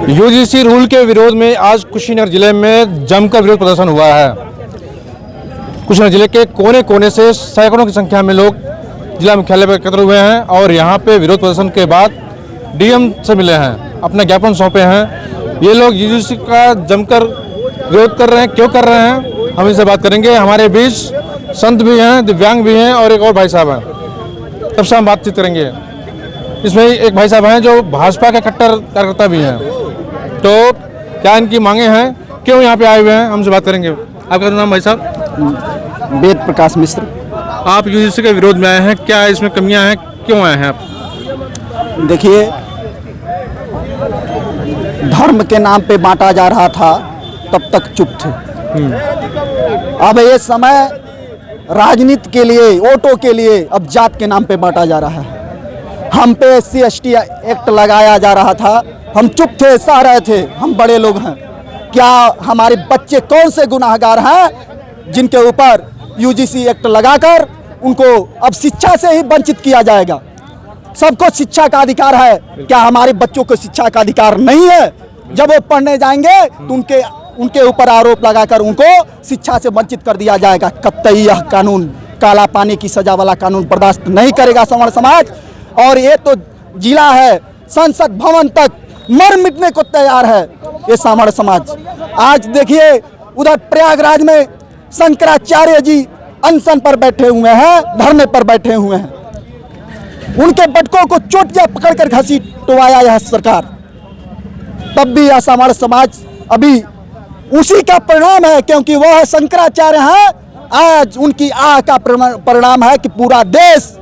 UGC rule के विरोध में आज कुशीनगर जिले में जमकर विरोध प्रदर्शन हुआ है। कुशीनगर जिले के कोने कोने से सैकड़ों की संख्या में लोग जिला मुख्यालय पर एकत्र हुए हैं और यहाँ पे विरोध प्रदर्शन के बाद डीएम से मिले हैं, अपना ज्ञापन सौंपे हैं। ये लोग यूजीसी का जमकर विरोध कर रहे हैं, क्यों कर रहे हैं, हम इनसे बात करेंगे। हमारे बीच संत भी हैं, दिव्यांग भी हैं और एक और भाई साहब हैं, तब से हम बातचीत करेंगे। इसमें एक भाई साहब हैं जो भाजपा के कट्टर कार्यकर्ता भी हैं, तो क्या इनकी मांगे हैं, क्यों यहाँ पे आए हुए हैं, हमसे बात करेंगे। आपका नाम भाई साहब? वेद प्रकाश मिश्र। आप यूजीसी के विरोध में आए हैं, क्या इसमें कमियां हैं, क्यों आए हैं आप? देखिए, धर्म के नाम पे बांटा जा रहा था तब तक चुप थे। अब ये समय राजनीति के लिए, वोटों के लिए अब जात के नाम पे बांटा जा रहा है। हम पे SC/ST एक्ट लगाया जा रहा था, हम चुप थे, सह रहे थे, हम बड़े लोग हैं। क्या हमारे बच्चे कौन से गुनाहगार हैं जिनके ऊपर यूजीसी एक्ट लगाकर उनको अब शिक्षा से ही वंचित किया जाएगा? सबको शिक्षा का अधिकार है, क्या हमारे बच्चों को शिक्षा का अधिकार नहीं है? जब वो पढ़ने जाएंगे तो उनके ऊपर आरोप लगाकर उनको शिक्षा से वंचित कर दिया जाएगा। कतई यह कानून, काला पानी की सजा वाला कानून बर्दाश्त नहीं करेगा सवर्ण समाज। और ये तो जिला है, संसद भवन तक मर मिटने को तैयार है ये सवर्ण समाज। आज देखिए, उधर प्रयागराज में शंकराचार्य जी अनशन पर बैठे हुए हैं, धरने पर बैठे हुए हैं। उनके बटकों को चोटियां पकड़कर घसीटवाया यह सरकार, तब भी यह सवर्ण समाज अभी उसी का परिणाम है, क्योंकि वह शंकराचार्य हैं। आज उनकी आह का परिणाम है कि पूरा देश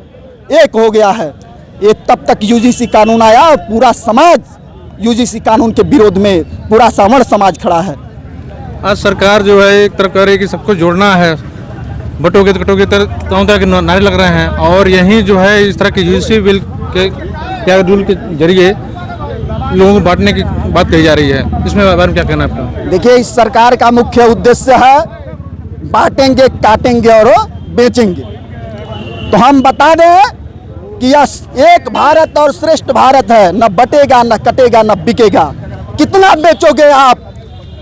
एक हो गया है। ये तब तक यूजीसी कानून आया और पूरा समाज यूजीसी कानून के विरोध में, पूरा सवर्ण समाज खड़ा है। आज सरकार जो है एक तरफ कह रही है कि सबको जोड़ना है, बटोगे कटोगे तरह के नारे लग रहे हैं, और यहीं जो है इस तरह के यूजीसी बिल के रूल के जरिए लोगों को बांटने की बात कही जा रही है। इसमें बारे में क्या कहना है आपका? देखिए, इस सरकार का मुख्य उद्देश्य है बांटेंगे, काटेंगे और बेचेंगे। तो हम बता दें कि यह एक भारत और श्रेष्ठ भारत है, न बटेगा, न कटेगा, न बिकेगा। कितना बेचोगे आप?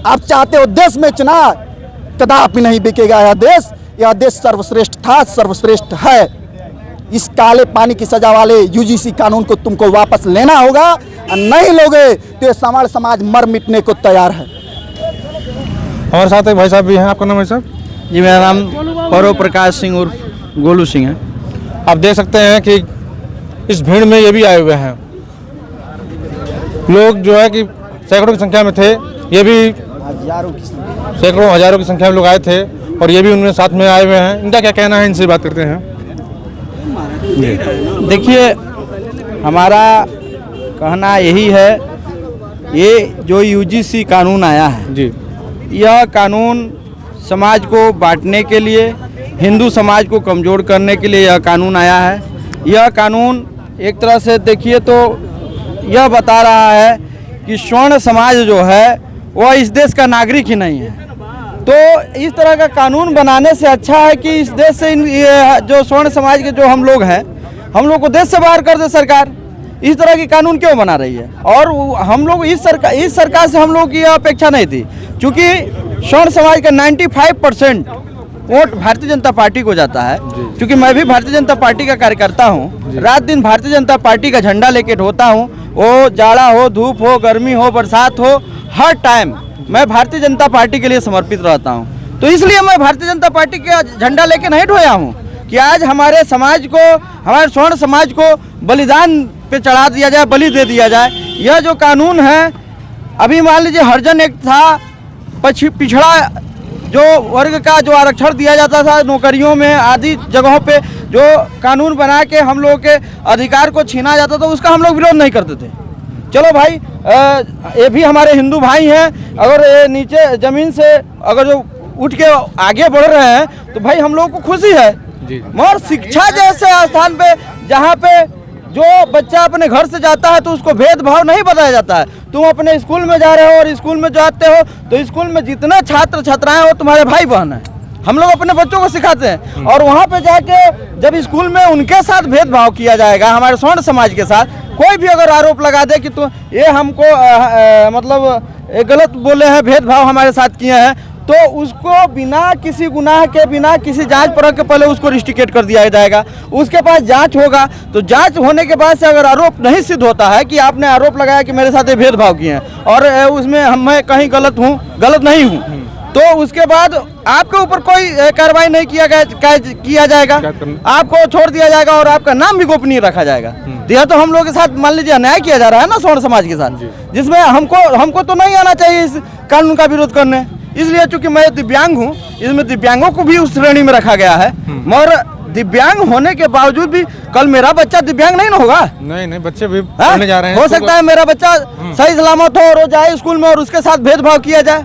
आप चाहते हो देश बेचना, कदापि नहीं बिकेगा यह देश। यह देश सर्वश्रेष्ठ था, सर्वश्रेष्ठ है। इस काले पानी की सजा वाले यूजीसी कानून को तुमको वापस लेना होगा, और नहीं लोगे तो ये सवर्ण समाज मर मिटने को तैयार है। हमारे साथ एक भाई साहब भी हैं, आपका नाम भाई साहब? जी, मेरा नाम परव प्रकाश सिंह उर्फ गोलू सिंह है। आप देख सकते हैं कि इस भीड़ में ये भी आए हुए हैं लोग, जो है कि सैकड़ों की संख्या में थे, ये भी सैकड़ों हजारों की संख्या में लोग आए थे और ये भी उनमें साथ में आए हुए हैं। इनका क्या कहना है, इनसे बात करते हैं। देखिए, हमारा कहना यही है, ये जो यूजीसी कानून आया है जी, यह कानून समाज को बांटने के लिए, हिंदू समाज को कमज़ोर करने के लिए यह कानून आया है। यह कानून एक तरह से देखिए तो यह बता रहा है कि स्वर्ण समाज जो है वह इस देश का नागरिक ही नहीं है। तो इस तरह का कानून बनाने से अच्छा है कि इस देश से जो स्वर्ण समाज के जो हम लोग हैं, हम लोग को देश से बाहर कर दे सरकार। इस तरह की कानून क्यों बना रही है? और हम लोग इस सरकार से हम लोग की अपेक्षा नहीं थी, क्योंकि स्वर्ण समाज का 95% वोट भारतीय जनता पार्टी को जाता है। क्योंकि मैं भी भारतीय जनता पार्टी का कार्यकर्ता हूँ, रात दिन भारतीय जनता पार्टी का झंडा लेके ढोता हूँ। वो जाड़ा हो, धूप हो, गर्मी हो, बरसात हो, हर टाइम मैं भारतीय जनता पार्टी के लिए समर्पित रहता हूँ। तो इसलिए मैं भारतीय जनता पार्टी का झंडा लेके नहीं ढोया हूँ कि आज हमारे समाज को, हमारे स्वर्ण समाज को बलिदान पे चढ़ा दिया जाए, बलि दे दिया जाए। यह जो कानून है, अभी मान लीजिए हरिजन एक्ट था, पिछड़ा जो वर्ग का जो आरक्षण दिया जाता था नौकरियों में आदि जगहों पे, जो कानून बना के हम लोग के अधिकार को छीना जाता था, उसका हम लोग विरोध नहीं करते थे। चलो भाई, ये भी हमारे हिंदू भाई हैं, अगर ये नीचे ज़मीन से अगर जो उठ के आगे बढ़ रहे हैं तो भाई हम लोग को खुशी है। मगर शिक्षा जैसे स्थान पे, जहाँ पे जो बच्चा अपने घर से जाता है तो उसको भेदभाव नहीं बताया जाता है। तुम अपने स्कूल में जा रहे हो और स्कूल में जाते हो तो स्कूल में जितने छात्र छात्राएं हो तुम्हारे भाई बहन हैं, हम लोग अपने बच्चों को सिखाते हैं। और वहाँ पे जाके जब स्कूल में उनके साथ भेदभाव किया जाएगा, हमारे स्वर्ण समाज के साथ, कोई भी अगर आरोप लगा दे कि तो ये हमको मतलब गलत बोले हैं, भेदभाव हमारे साथ किए हैं, तो उसको बिना किसी गुनाह के, बिना किसी जांच परख के पहले उसको रिस्ट्रिकेट कर दिया जाएगा। उसके पास जांच होगा, तो जांच होने के बाद से अगर आरोप नहीं सिद्ध होता है कि आपने आरोप लगाया कि मेरे साथ ये भेदभाव किए हैं और उसमें मैं कहीं गलत नहीं हूँ, तो उसके बाद आपके ऊपर कोई कार्रवाई नहीं किया जाएगा, आपको छोड़ दिया जाएगा और आपका नाम भी गोपनीय रखा जाएगा। तो यह तो हम लोगों के साथ मान लीजिए अन्याय किया जा रहा है ना सवर्ण समाज के साथ, जिसमें हमको तो नहीं आना चाहिए इस कानून का विरोध करने। इसलिए चूंकि मैं दिव्यांग हूँ, इसमें दिव्यांगों को भी उस श्रेणी में रखा गया है, मगर दिव्यांग होने के बावजूद भी कल मेरा बच्चा दिव्यांग नहीं ना होगा। नहीं, बच्चे भी पढ़ने जा रहे हैं। हो सकता है मेरा बच्चा सही सलामत हो और जाए स्कूल में और उसके साथ भेदभाव किया जाए।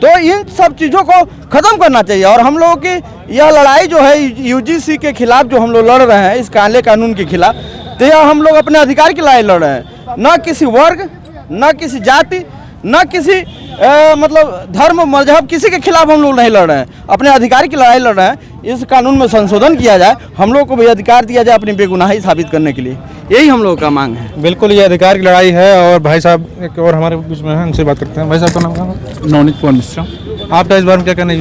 तो इन सब चीज़ों को ख़त्म करना चाहिए। और हम लोगों की यह लड़ाई जो है यूजीसी के खिलाफ जो हम लोग लड़ रहे हैं, इस काले कानून के खिलाफ, तो यह हम लोग अपने अधिकार की लड़ाई लड़ रहे हैं, न किसी वर्ग, न किसी जाति, न किसी मतलब धर्म मजहब, किसी के खिलाफ हम लोग नहीं लड़ रहे हैं, अपने अधिकार की लड़ाई लड़ रहे हैं। इस कानून में संशोधन किया जाए, हम लोग को भी अधिकार दिया जाए अपनी बेगुनाही साबित करने के लिए, यही हम लोग का मांग है। बिल्कुल, ये अधिकार की लड़ाई है। और भाई साहब एक और हमारे बीच में है, उनसे बात करते हैं। भाई साहब का नाम क्या है? नवनीत कुमार मिश्रा। आपका इस बार में क्या कहना है?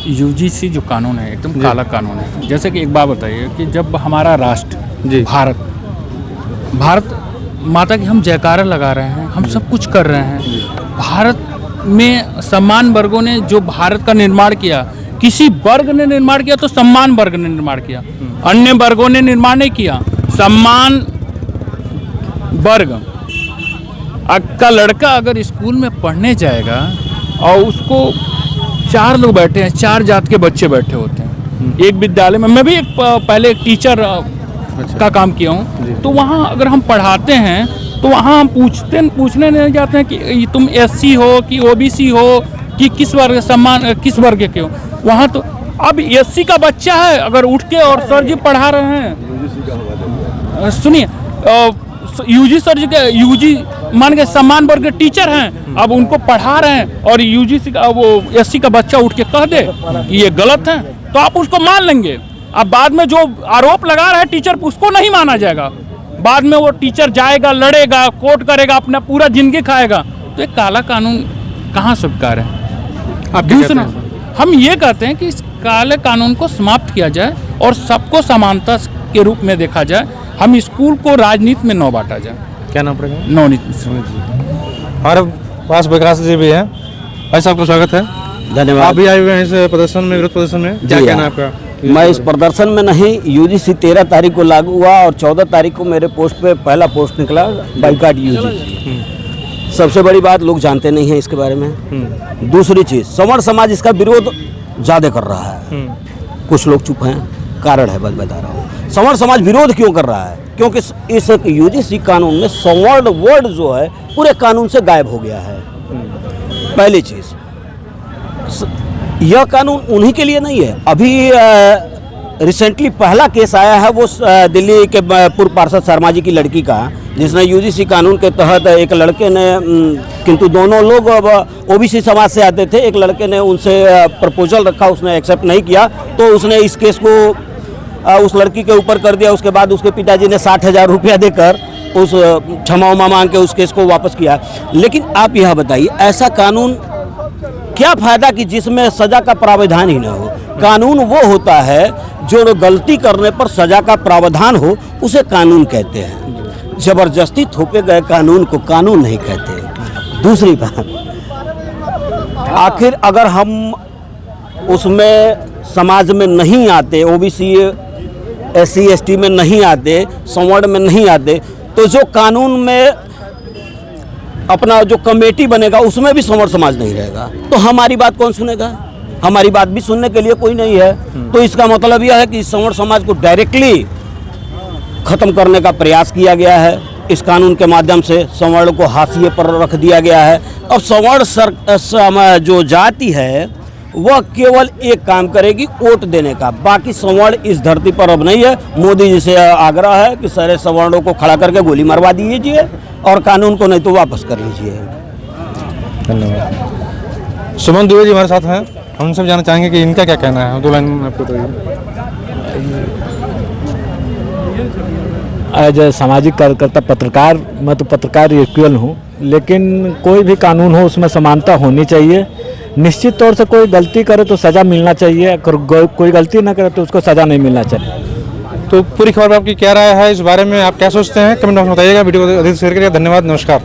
यूजीसी जो कानून है एकदम काला कानून है। जैसे कि एक बात बताइए कि जब हमारा राष्ट्र भारत माता की हम जयकारा लगा रहे हैं, हम सब कुछ कर रहे हैं, भारत में सम्मान वर्गों ने जो भारत का निर्माण किया, किसी वर्ग ने निर्माण किया तो सम्मान वर्ग ने निर्माण किया, अन्य वर्गों ने निर्माण नहीं किया। सम्मान वर्ग का लड़का अगर स्कूल में पढ़ने जाएगा और उसको 4 लोग बैठे हैं, 4 जात के बच्चे बैठे होते हैं एक विद्यालय में। मैं भी पहले एक टीचर का काम किया हूँ, तो वहाँ अगर हम पढ़ाते हैं तो वहाँ हम पूछने नहीं जाते हैं कि तुम SC हो कि OBC हो कि किस वर्ग सम्मान किस वर्ग के हो। वहाँ तो अब SC का बच्चा है, अगर उठ के और सर जी पढ़ा रहे हैं, सुनिए यूजी सर जी के यूजी मान के सम्मान वर्ग के टीचर हैं, अब उनको पढ़ा रहे हैं और यूजीसी का वो SC का बच्चा उठ के कह दे कि ये गलत है, तो आप उसको मान लेंगे। अब बाद में जो आरोप लगा रहा है टीचर, उसको नहीं माना जाएगा। बाद में वो टीचर जाएगा, लड़ेगा, कोर्ट करेगा, अपना पूरा जिंदगी खाएगा। तो ये काला कानून कहाँ स्वीकार है? दूसरा हम ये कहते हैं कि इस काले कानून को समाप्त किया जाए और सबको समानता के रूप में देखा जाए। हम स्कूल को राजनीति में न बांटा जाए। क्या नाम पड़ेगा? नवनीत। हमारे पास विकास जी भी हैं। भाई साहब का स्वागत है। धन्यवाद। आप भी आए हुए हैं इस प्रदर्शन में, विरोध प्रदर्शन में, क्या कहना है आपका? मैं इस प्रदर्शन में नहीं, यूजीसी 13 तारीख को लागू हुआ और 14 तारीख को मेरे पोस्ट पे पहला पोस्ट निकला, बाइकाट यूजीसी। सबसे बड़ी बात लोग जानते नहीं हैं इसके बारे में। दूसरी चीज़, सवर्ण समाज इसका विरोध ज़्यादा कर रहा है, कुछ लोग चुप हैं, कारण है, बता रहा हूँ। सवर्ण समाज विरोध क्यों कर रहा है? क्योंकि इस यूजीसी कानून में सवर्ण वर्ड जो है पूरे कानून से गायब हो गया है। पहली चीज़, यह कानून उन्हीं के लिए नहीं है। अभी रिसेंटली पहला केस आया है, वो दिल्ली के पूर्व पार्षद शर्मा जी की लड़की का, जिसने यूजीसी कानून के तहत एक लड़के ने, किंतु दोनों लोग ओबीसी समाज से आते थे, एक लड़के ने उनसे प्रपोजल रखा, उसने एक्सेप्ट नहीं किया, तो उसने इस केस को उस लड़की के ऊपर कर दिया। उसके बाद उसके पिताजी ने 60,000 रुपया देकर उस क्षमा मांग के उस केस को वापस किया। लेकिन आप यह बताइए, ऐसा कानून क्या फायदा कि जिसमें सजा का प्रावधान ही न हो? कानून वो होता है जो गलती करने पर सजा का प्रावधान हो, उसे कानून कहते हैं। जबरदस्ती थोपे गए कानून को कानून नहीं कहते। दूसरी बात, आखिर अगर हम उसमें समाज में नहीं आते, ओबीसी SC ST में नहीं आते, सवर्ण में नहीं आते, तो जो कानून में अपना जो कमेटी बनेगा उसमें भी सवर्ण समाज नहीं रहेगा, तो हमारी बात कौन सुनेगा? हमारी बात भी सुनने के लिए कोई नहीं है। तो इसका मतलब यह है कि सवर्ण समाज को डायरेक्टली खत्म करने का प्रयास किया गया है। इस कानून के माध्यम से सवर्ण को हाशिए पर रख दिया गया है। अब सवर्ण जो जाति है वह केवल एक काम करेगी, वोट देने का। बाकी सवर्ण इस धरती पर अब नहीं है। मोदी जी से आग्रह है कि सारे सवर्णों को खड़ा करके गोली मरवा दीजिए और कानून को नहीं तो वापस कर लीजिए। धन्यवाद। सुमन दुबे जी हमारे साथ हैं, हम सब जानना चाहेंगे कि इनका क्या कहना है। 2 लाइन में आपको बताइए। एज ए सामाजिक कार्यकर्ता पत्रकार, मैं तो पत्रकार इक्वल हूँ, लेकिन कोई भी कानून हो उसमें समानता होनी चाहिए। निश्चित तौर से कोई गलती करे तो सज़ा मिलना चाहिए, अगर कोई गलती ना करे तो उसको सज़ा नहीं मिलना चाहिए। तो पूरी खबर पर आपकी क्या राय है इस बारे में, आप क्या सोचते हैं कमेंट बॉक्स में बताइएगा। वीडियो को अधिक शेयर करिए। धन्यवाद, नमस्कार।